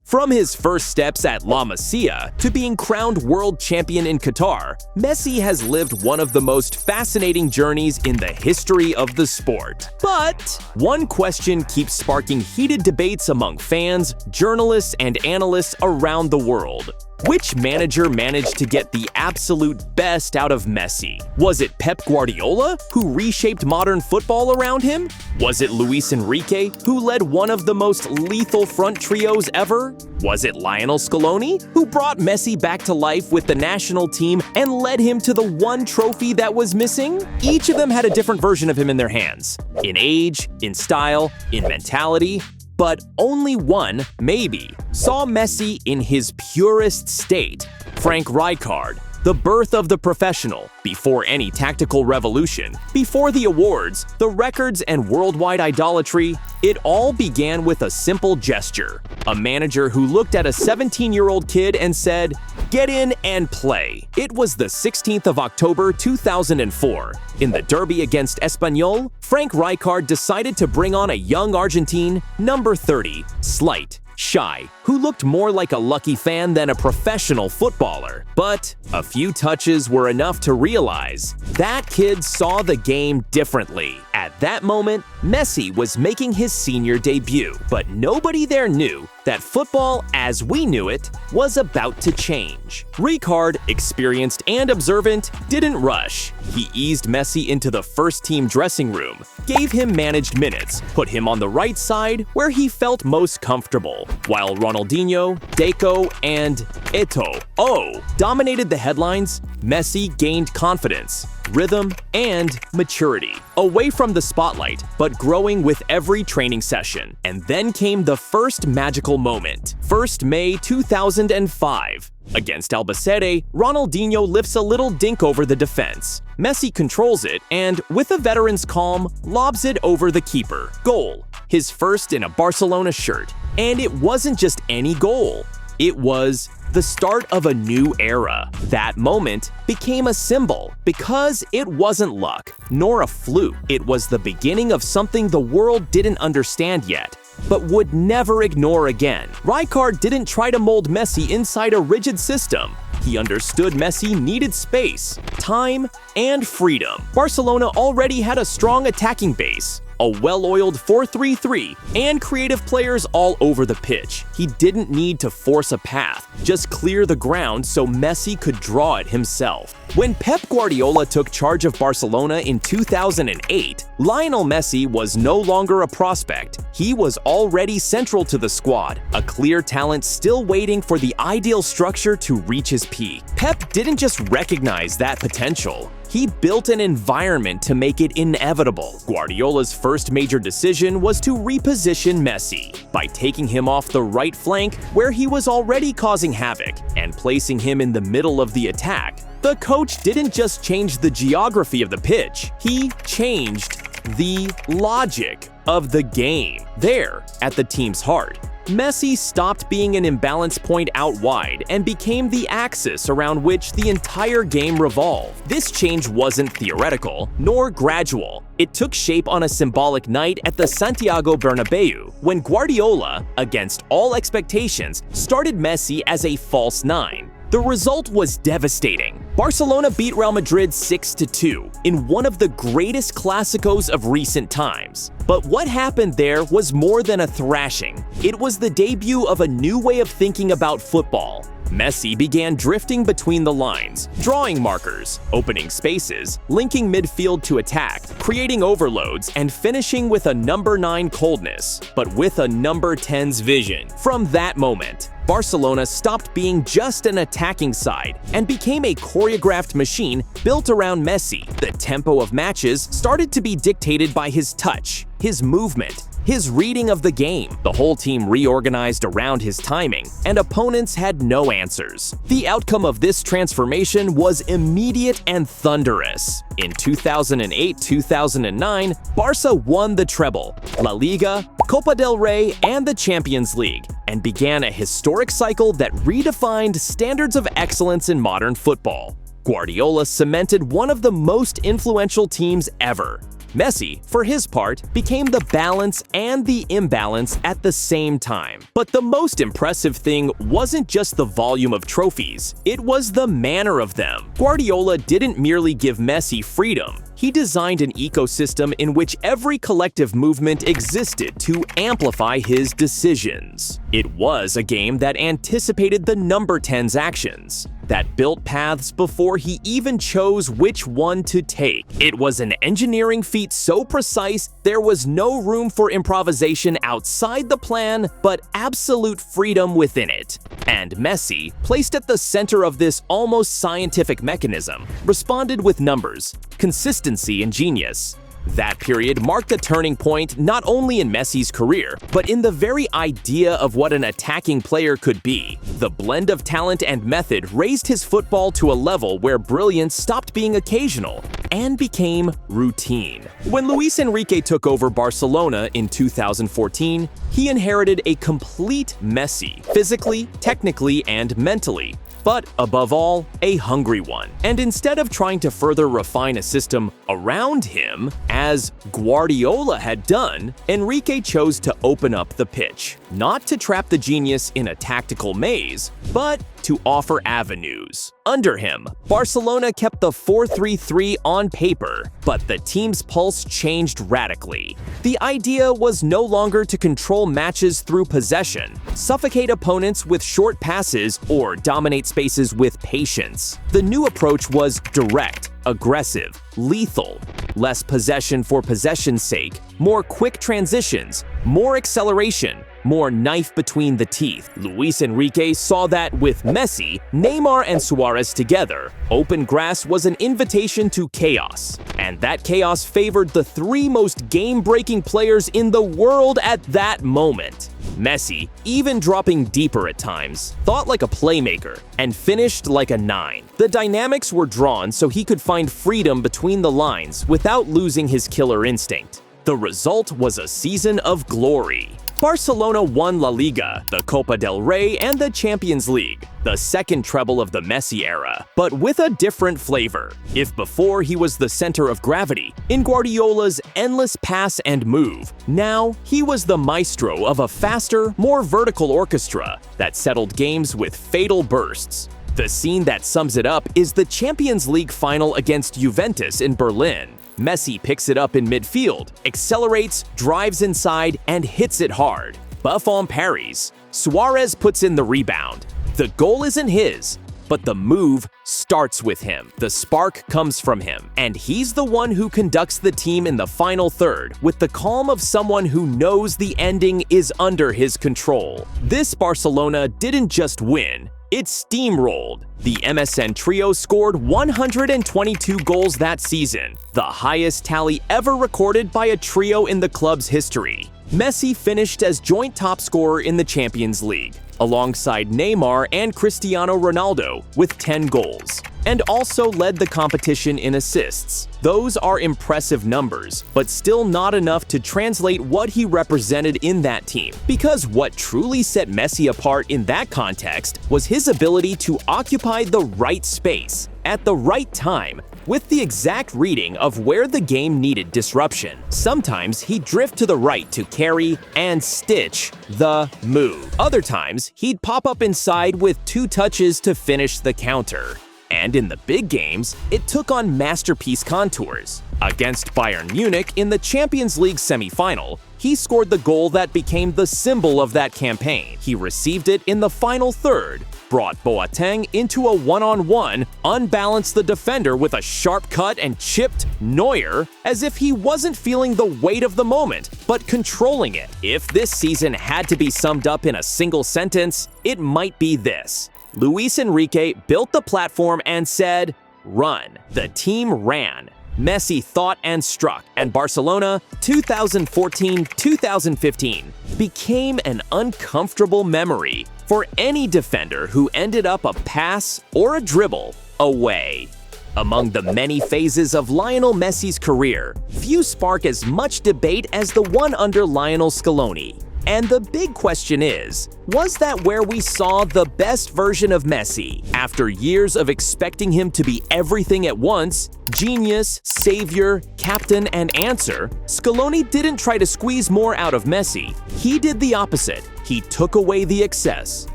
From his first steps at La Masía to being crowned world champion in Qatar, Messi has lived one of the most fascinating journeys in the history of the sport. But one question keeps sparking heated debates among fans, journalists, and analysts around the world. Which manager managed to get the absolute best out of Messi? Was it Pep Guardiola, who reshaped modern football around him? Was it Luis Enrique, who led one of the most lethal front trios ever? Was it Lionel Scaloni, who brought Messi back to life with the national team and led him to the one trophy that was missing? Each of them had a different version of him in their hands. In age, in style, in mentality. But only one, maybe, saw Messi in his purest state. Frank Rijkaard, the birth of the professional, before any tactical revolution, before the awards, the records, and worldwide idolatry, it all began with a simple gesture. A manager who looked at a 17-year-old kid and said, "Get in and play." It was the 16th of October 2004. In the derby against Espanyol, Frank Rijkaard decided to bring on a young Argentine, number 30, slight, shy, who looked more like a lucky fan than a professional footballer. But a few touches were enough to realize that kid saw the game differently. At that moment, Messi was making his senior debut, but nobody there knew that football as we knew it was about to change. Rijkaard, experienced and observant, didn't rush. He eased Messi into the first-team dressing room, gave him managed minutes, put him on the right side where he felt most comfortable, while Ronaldinho, Deco, and Eto'o dominated the headlines. Messi gained confidence, rhythm, and maturity. Away from the spotlight, but growing with every training session. And then came the first magical moment. 1st May 2005. Against Albacete, Ronaldinho lifts a little dink over the defense. Messi controls it and, with a veteran's calm, lobs it over the keeper. Goal. His first in a Barcelona shirt. And it wasn't just any goal. It was the start of a new era. That moment became a symbol because it wasn't luck, nor a fluke. It was the beginning of something the world didn't understand yet, but would never ignore again. Rijkaard didn't try to mold Messi inside a rigid system. He understood Messi needed space, time, and freedom. Barcelona already had a strong attacking base, a well-oiled 4-3-3, and creative players all over the pitch. He didn't need to force a path, just clear the ground so Messi could draw it himself. When Pep Guardiola took charge of Barcelona in 2008, Lionel Messi was no longer a prospect. He was already central to the squad, a clear talent still waiting for the ideal structure to reach his peak. Pep didn't just recognize that potential. He built an environment to make it inevitable. Guardiola's first major decision was to reposition Messi by taking him off the right flank where he was already causing havoc and placing him in the middle of the attack. The coach didn't just change the geography of the pitch, he changed the logic of the game. There, at the team's heart, Messi stopped being an imbalance point out wide and became the axis around which the entire game revolved. This change wasn't theoretical, nor gradual. It took shape on a symbolic night at the Santiago Bernabeu, when Guardiola, against all expectations, started Messi as a false nine. The result was devastating. Barcelona beat Real Madrid 6-2 in one of the greatest clásicos of recent times. But what happened there was more than a thrashing. It was the debut of a new way of thinking about football. Messi began drifting between the lines, drawing markers, opening spaces, linking midfield to attack, creating overloads, and finishing with a number 9 coldness, but with a number 10's vision. From that moment, Barcelona stopped being just an attacking side and became a choreographed machine built around Messi. The tempo of matches started to be dictated by his touch, his movement, his reading of the game. The whole team reorganized around his timing, and opponents had no answers. The outcome of this transformation was immediate and thunderous. In 2008-2009, Barca won the treble, La Liga, Copa del Rey, and the Champions League, and began a historic cycle that redefined standards of excellence in modern football. Guardiola cemented one of the most influential teams ever, Messi, for his part, became the balance and the imbalance at the same time. But the most impressive thing wasn't just the volume of trophies, it was the manner of them. Guardiola didn't merely give Messi freedom. He designed an ecosystem in which every collective movement existed to amplify his decisions. It was a game that anticipated the number 10's actions, that built paths before he even chose which one to take. It was an engineering feat so precise there was no room for improvisation outside the plan, but absolute freedom within it. And Messi, placed at the center of this almost scientific mechanism, responded with numbers, consistency, and genius. That period marked a turning point not only in Messi's career, but in the very idea of what an attacking player could be. The blend of talent and method raised his football to a level where brilliance stopped being occasional and became routine. When Luis Enrique took over Barcelona in 2014, he inherited a complete Messi, physically, technically, and mentally. But above all, a hungry one. And instead of trying to further refine a system around him, as Guardiola had done, Enrique chose to open up the pitch. Not to trap the genius in a tactical maze, but to offer avenues. Under him, Barcelona kept the 4-3-3 on paper, but the team's pulse changed radically. The idea was no longer to control matches through possession, suffocate opponents with short passes, or dominate spaces with patience. The new approach was direct, aggressive, lethal. Less possession for possession's sake, more quick transitions, more acceleration, more knife between the teeth. Luis Enrique saw that with Messi, Neymar, and Suarez together, open grass was an invitation to chaos. And that chaos favored the three most game-breaking players in the world at that moment. Messi, even dropping deeper at times, thought like a playmaker and finished like a 9. The dynamics were drawn so he could find freedom between the lines without losing his killer instinct. The result was a season of glory. Barcelona won La Liga, the Copa del Rey, and the Champions League, the second treble of the Messi era, but with a different flavor. If before he was the center of gravity, in Guardiola's endless pass and move, now he was the maestro of a faster, more vertical orchestra that settled games with fatal bursts. The scene that sums it up is the Champions League final against Juventus in Berlin. Messi picks it up in midfield, accelerates, drives inside, and hits it hard. Buffon parries. Suarez puts in the rebound. The goal isn't his, but the move starts with him. The spark comes from him, and he's the one who conducts the team in the final third with the calm of someone who knows the ending is under his control. This Barcelona didn't just win, it steamrolled. The MSN trio scored 122 goals that season, the highest tally ever recorded by a trio in the club's history. Messi finished as joint top scorer in the Champions League, alongside Neymar and Cristiano Ronaldo with 10 goals, and also led the competition in assists. Those are impressive numbers, but still not enough to translate what he represented in that team, because what truly set Messi apart in that context was his ability to occupy the right space at the right time, with the exact reading of where the game needed disruption. Sometimes he'd drift to the right to carry and stitch the move. Other times, he'd pop up inside with 2 touches to finish the counter. And in the big games, it took on masterpiece contours. Against Bayern Munich in the Champions League semi-final, he scored the goal that became the symbol of that campaign. He received it in the final third, brought Boateng into a one-on-one, unbalanced the defender with a sharp cut and chipped Neuer as if he wasn't feeling the weight of the moment, but controlling it. If this season had to be summed up in a single sentence, it might be this. Luis Enrique built the platform and said, "Run." The team ran. Messi thought and struck, and Barcelona 2014-2015 became an uncomfortable memory for any defender who ended up a pass or a dribble away. Among the many phases of Lionel Messi's career, few spark as much debate as the one under Lionel Scaloni. And the big question is, was that where we saw the best version of Messi? After years of expecting him to be everything at once, genius, savior, captain, and answer, Scaloni didn't try to squeeze more out of Messi. He did the opposite. He took away the excess.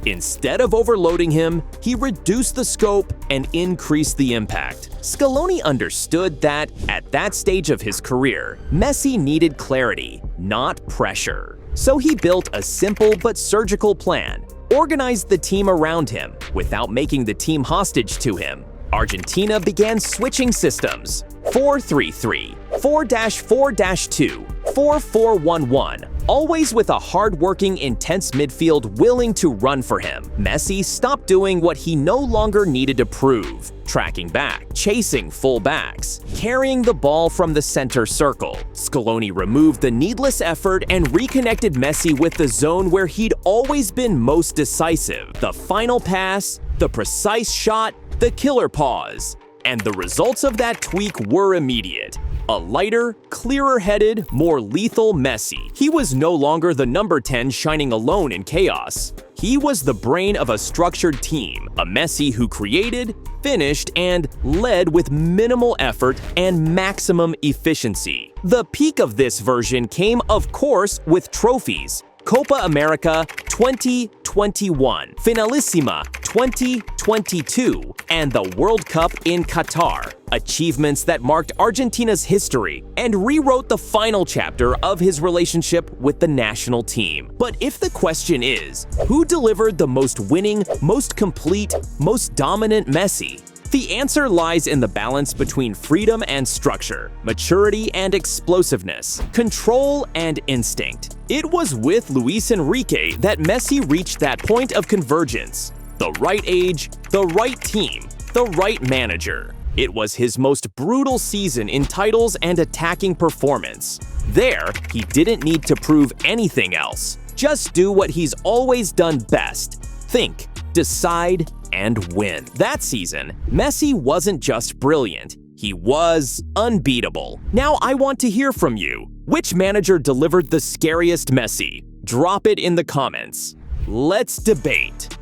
Instead of overloading him, he reduced the scope and increased the impact. Scaloni understood that, at that stage of his career, Messi needed clarity, not pressure. So he built a simple but surgical plan, organized the team around him without making the team hostage to him. Argentina began switching systems: 4-3-3, 4-4-2, 4-4-1-1, always with a hard-working, intense midfield willing to run for him. Messi stopped doing what he no longer needed to prove: tracking back, chasing full-backs, carrying the ball from the center circle. Scaloni removed the needless effort and reconnected Messi with the zone where he'd always been most decisive: the final pass, the precise shot, the killer pause. And the results of that tweak were immediate. A lighter, clearer-headed, more lethal Messi. He was no longer the number 10 shining alone in chaos. He was the brain of a structured team, a Messi who created, finished, and led with minimal effort and maximum efficiency. The peak of this version came, of course, with trophies: Copa America 2021, Finalissima 2022, and the World Cup in Qatar. Achievements that marked Argentina's history and rewrote the final chapter of his relationship with the national team. But if the question is, who delivered the most winning, most complete, most dominant Messi? The answer lies in the balance between freedom and structure, maturity and explosiveness, control and instinct. It was with Luis Enrique that Messi reached that point of convergence: the right age, the right team, the right manager. It was his most brutal season in titles and attacking performance. There, he didn't need to prove anything else. Just do what he's always done best: think, decide, and win. That season, Messi wasn't just brilliant, he was unbeatable. Now I want to hear from you. Which manager delivered the scariest Messi? Drop it in the comments. Let's debate.